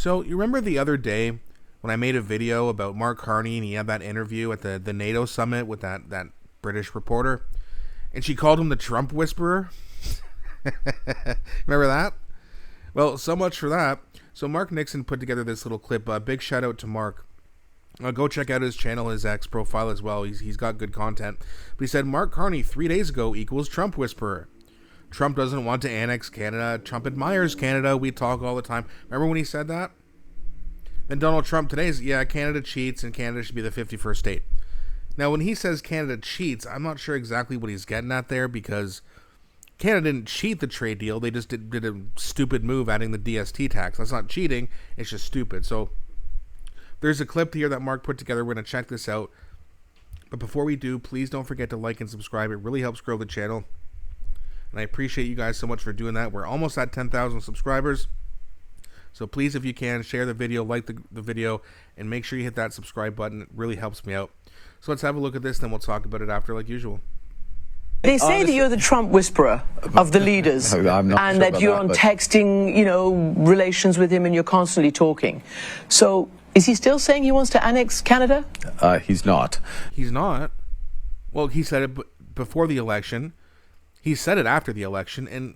So, you remember the other day when I made a video about Mark Carney and he had that interview at the NATO summit with that British reporter? And she called him the Trump whisperer? Remember that? Well, so much for that. So Mark Nixon put together this little clip. Big shout out to Mark. Go check out his channel, his X profile as well. He's got good content. But he said, Mark Carney 3 days ago equals Trump whisperer. Trump doesn't want to annex Canada. Trump admires Canada. We talk all the time. Remember when he said that? Then Donald Trump today is, yeah, Canada cheats and Canada should be the 51st state. Now, when he says Canada cheats, I'm not sure exactly what he's getting at there, because Canada didn't cheat the trade deal. They just did a stupid move adding the DST tax. That's not cheating. It's just stupid. So there's a clip here that Mark put together. We're going to check this out. But before we do, please don't forget to like and subscribe. It really helps grow the channel. And I appreciate you guys so much for doing that. We're almost at 10,000 subscribers. So please, if you can, share the video, like the video, and make sure you hit that subscribe button. It really helps me out. So let's have a look at this, then we'll talk about it after like usual. They say that you're the Trump whisperer of the leaders, and that you're on texting, relations with him, and you're constantly talking. So is he still saying he wants to annex Canada? He's not. He's not. Well, he said it before the election. He said it after the election, and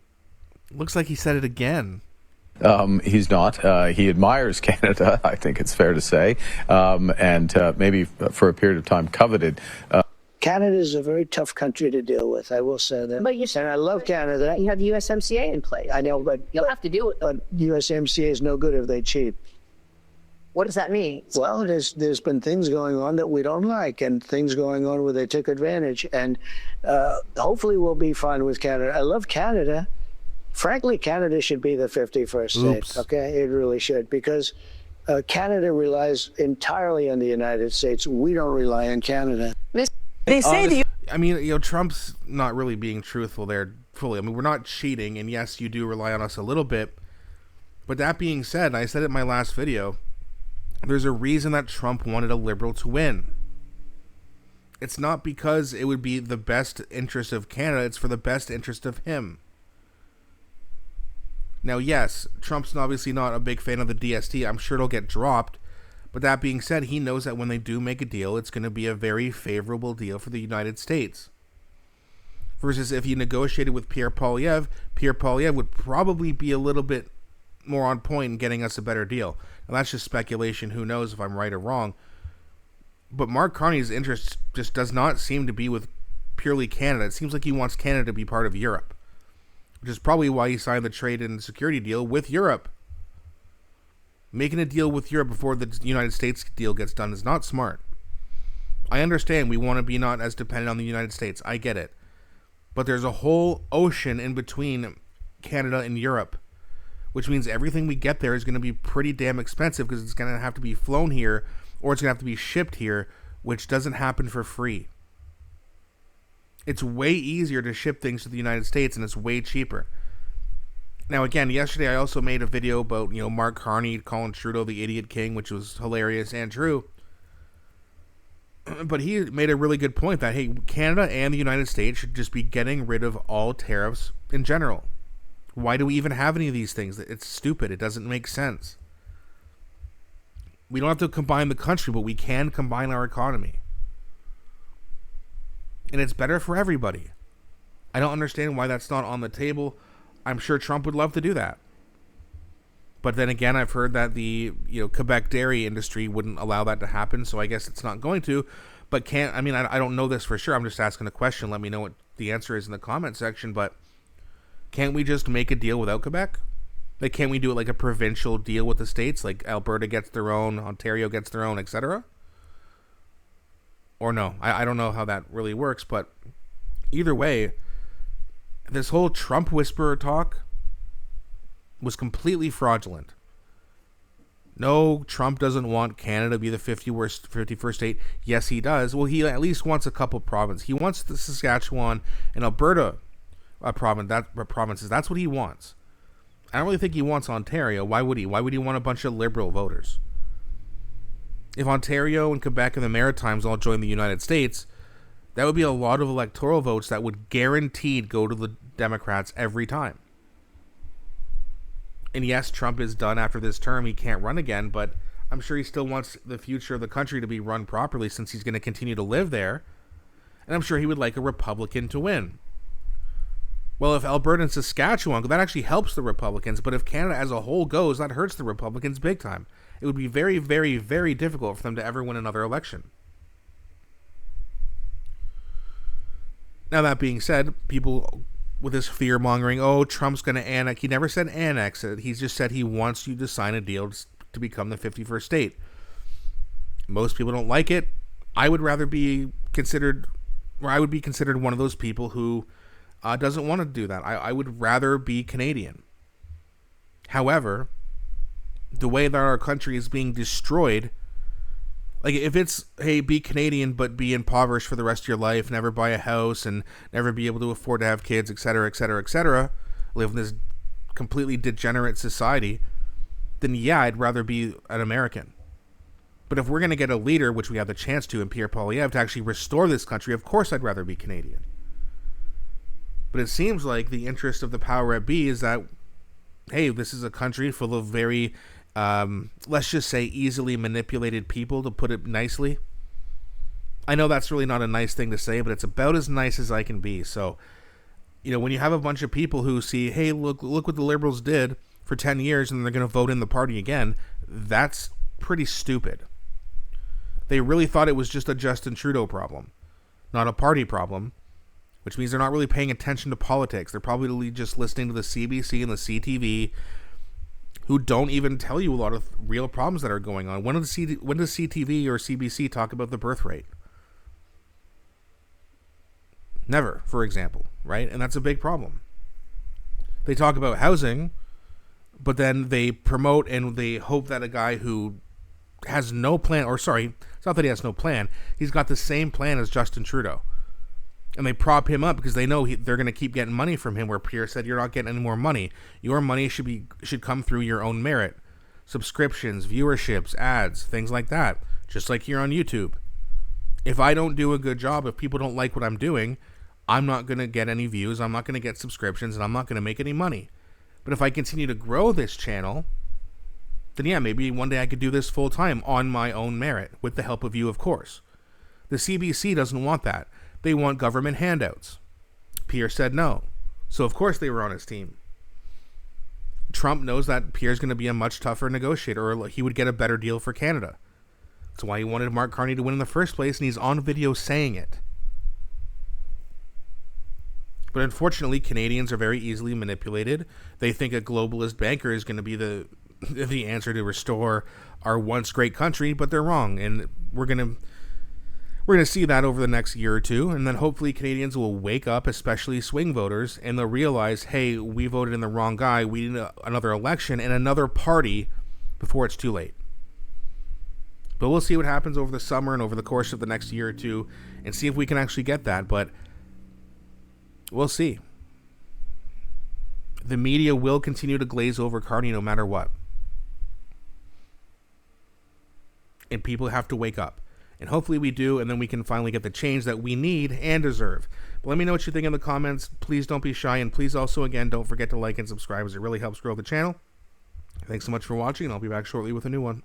it looks like he said it again. He's not. He admires Canada, I think it's fair to say, and maybe for a period of time coveted. Canada is a very tough country to deal with, I will say that. But you said, and I love Canada. You have USMCA in place. I know, but you'll have to deal with it. USMCA is no good if they cheat. What does that mean? Well, there's been things going on that we don't like, and things going on where they took advantage, and hopefully we'll be fine with Canada. I love Canada. Frankly, Canada should be the 51st state, okay? It really should, because Canada relies entirely on the United States. We don't rely on Canada. They say that I mean, Trump's not really being truthful there fully. I mean, we're not cheating, and yes, you do rely on us a little bit. But that being said, I said it in my last video, there's a reason that Trump wanted a liberal to win. It's not because it would be the best interest of Canada, it's for the best interest of him. Now, yes, Trump's obviously not a big fan of the DST. I'm sure it'll get dropped. But that being said, he knows that when they do make a deal, it's going to be a very favorable deal for the United States. Versus if you negotiated with Pierre Poilievre would probably be a little bit more on point in getting us a better deal. Now, that's just speculation. Who knows if I'm right or wrong. But Mark Carney's interest just does not seem to be with purely Canada. It seems like he wants Canada to be part of Europe, which is probably why he signed the trade and security deal with Europe. Making a deal with Europe before the United States deal gets done is not smart. I understand we want to be not as dependent on the United States. I get it. But there's a whole ocean in between Canada and Europe, which means everything we get there is going to be pretty damn expensive, because it's going to have to be flown here or it's going to have to be shipped here, which doesn't happen for free. It's way easier to ship things to the United States, and it's way cheaper. Now, again, yesterday I also made a video about, Mark Carney calling Trudeau the idiot king, which was hilarious and true. But he made a really good point that, hey, Canada and the United States should just be getting rid of all tariffs in general. Why do we even have any of these things? It's stupid. It doesn't make sense. We don't have to combine the country, but we can combine our economy. And it's better for everybody. I don't understand why that's not on the table. I'm sure Trump would love to do that. But then again, I've heard that the Quebec dairy industry wouldn't allow that to happen, so I guess it's not going to. But I don't know this for sure. I'm just asking a question. Let me know what the answer is in the comment section. But can't we just make a deal without Quebec? Like, can't we do it like a provincial deal with the states? Like Alberta gets their own, Ontario gets their own, etc.? Or no? I don't know how that really works, but either way, this whole Trump whisperer talk was completely fraudulent. No, Trump doesn't want Canada to be the 51st state. Yes, he does. Well, he at least wants a couple provinces. He wants the Saskatchewan and Alberta provinces. That's what he wants. I don't really think he wants Ontario. Why would he? Why would he want a bunch of liberal voters? If Ontario and Quebec and the Maritimes all join the United States, that would be a lot of electoral votes that would guaranteed go to the Democrats every time. And yes, Trump is done after this term. He can't run again, but I'm sure he still wants the future of the country to be run properly since he's going to continue to live there. And I'm sure he would like a Republican to win. Well, if Alberta and Saskatchewan, that actually helps the Republicans, but if Canada as a whole goes, that hurts the Republicans big time. It would be very, very, very difficult for them to ever win another election. Now, that being said, people with this fear-mongering, oh, Trump's going to annex. He never said annex it. He just said he wants you to sign a deal to become the 51st state. Most people don't like it. I would rather be considered, or I would be considered one of those people who doesn't want to do that. I would rather be Canadian. However, the way that our country is being destroyed, like if it's, hey, be Canadian but be impoverished for the rest of your life, never buy a house and never be able to afford to have kids, etc., etc., etc., live in this completely degenerate society, then yeah, I'd rather be an American. But if we're going to get a leader, which we have the chance to in Pierre Poilievre, to actually restore this country, of course I'd rather be Canadian. But it seems like the interest of the power at B is that, hey, this is a country full of very, let's just say, easily manipulated people, to put it nicely. I know that's really not a nice thing to say, but it's about as nice as I can be. So, when you have a bunch of people who see, hey, look what the Liberals did for 10 years and they're going to vote in the party again, that's pretty stupid. They really thought it was just a Justin Trudeau problem, not a party problem. Which means they're not really paying attention to politics. They're probably just listening to the CBC and the CTV, who don't even tell you a lot of real problems that are going on. When does CTV or CBC talk about the birth rate? Never, for example, right? And that's a big problem. They talk about housing, but then they promote and they hope that a guy who has no plan, or sorry, it's not that he has no plan, he's got the same plan as Justin Trudeau. And they prop him up because they know they're going to keep getting money from him, where Pierre said, you're not getting any more money. Your money should come through your own merit. Subscriptions, viewerships, ads, things like that. Just like here on YouTube. If I don't do a good job, if people don't like what I'm doing, I'm not going to get any views, I'm not going to get subscriptions, and I'm not going to make any money. But if I continue to grow this channel, then yeah, maybe one day I could do this full time on my own merit, with the help of you, of course. The CBC doesn't want that. They want government handouts. Pierre said no. So of course they were on his team. Trump knows that Pierre's going to be a much tougher negotiator, or he would get a better deal for Canada. That's why he wanted Mark Carney to win in the first place, and he's on video saying it. But unfortunately, Canadians are very easily manipulated. They think a globalist banker is going to be the answer to restore our once great country, but they're wrong, and we're going to see that over the next year or two, and then hopefully Canadians will wake up, especially swing voters, and they'll realize, hey, we voted in the wrong guy, we need another election and another party before it's too late. But we'll see what happens over the summer and over the course of the next year or two, and see if we can actually get that, but we'll see. The media will continue to glaze over Carney no matter what. And people have to wake up. And hopefully we do, and then we can finally get the change that we need and deserve. But let me know what you think in the comments. Please don't be shy, and please also, again, don't forget to like and subscribe, as it really helps grow the channel. Thanks so much for watching, and I'll be back shortly with a new one.